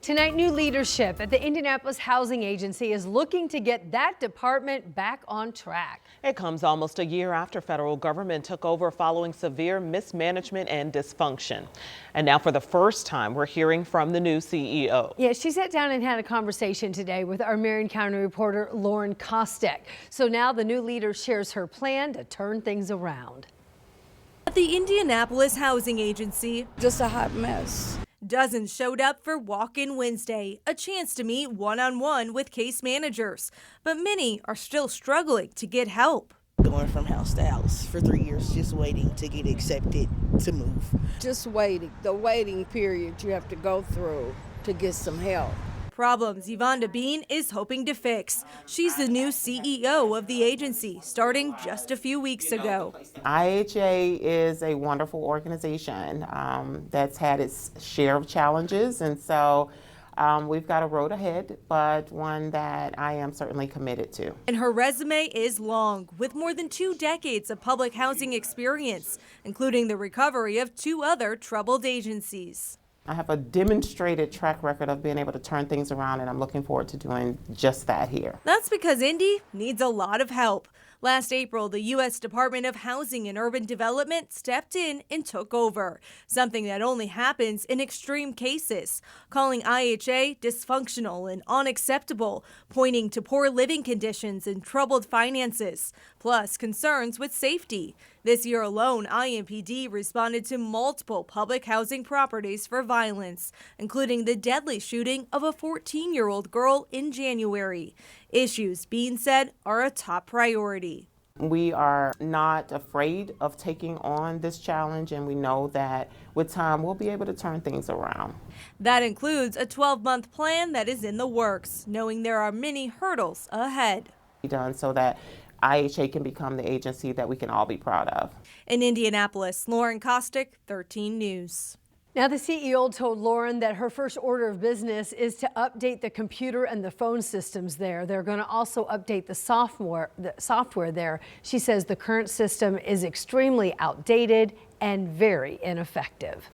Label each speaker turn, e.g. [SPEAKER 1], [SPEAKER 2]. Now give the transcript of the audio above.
[SPEAKER 1] Tonight, new leadership at the Indianapolis Housing Agency is looking to get that department back on track.
[SPEAKER 2] It comes almost a year after federal government took over following severe mismanagement and dysfunction. And now for the first time, we're hearing from the new CEO.
[SPEAKER 1] Yeah, she sat down and had a conversation today with our Marion County reporter Lauren Kostek. So now the new leader shares her plan to turn things around.
[SPEAKER 3] At the Indianapolis Housing Agency,
[SPEAKER 4] just a hot mess.
[SPEAKER 3] Dozens showed up for Walk-In Wednesday, a chance to meet one-on-one with case managers. But many are still struggling to get help.
[SPEAKER 5] Going from house to house for 3 years, just waiting to get accepted to move.
[SPEAKER 4] Just waiting, the waiting period you have to go through to get some help.
[SPEAKER 3] Problems Yvonne Bean is hoping to fix. She's the new CEO of the agency, starting just a few weeks ago.
[SPEAKER 6] IHA is a wonderful organization that's had its share of challenges, and so we've got a road ahead, but one that I am certainly committed to.
[SPEAKER 3] And her resume is long, with more than 2 decades of public housing experience, including the recovery of 2 other troubled agencies.
[SPEAKER 6] I have a demonstrated track record of being able to turn things around, and I'm looking forward to doing just that here.
[SPEAKER 3] That's because Indy needs a lot of help. Last April, the U.S. Department of Housing and Urban Development stepped in and took over, something that only happens in extreme cases, calling IHA dysfunctional and unacceptable, pointing to poor living conditions and troubled finances, plus concerns with safety. This year alone, IMPD responded to multiple public housing properties for violence, including the deadly shooting of a 14-year-old girl in January. Issues, Bean said, are a top priority.
[SPEAKER 6] We are not afraid of taking on this challenge, and we know that with time we'll be able to turn things around.
[SPEAKER 3] That includes a 12-month plan that is in the works, knowing there are many hurdles ahead.
[SPEAKER 6] Done so that IHA can become the agency that we can all be proud of.
[SPEAKER 3] In Indianapolis, Lauren Kostek, 13 News.
[SPEAKER 1] Now, the CEO told Lauren that her first order of business is to update the computer and the phone systems there. They're going to also update the software there. She says the current system is extremely outdated and very ineffective.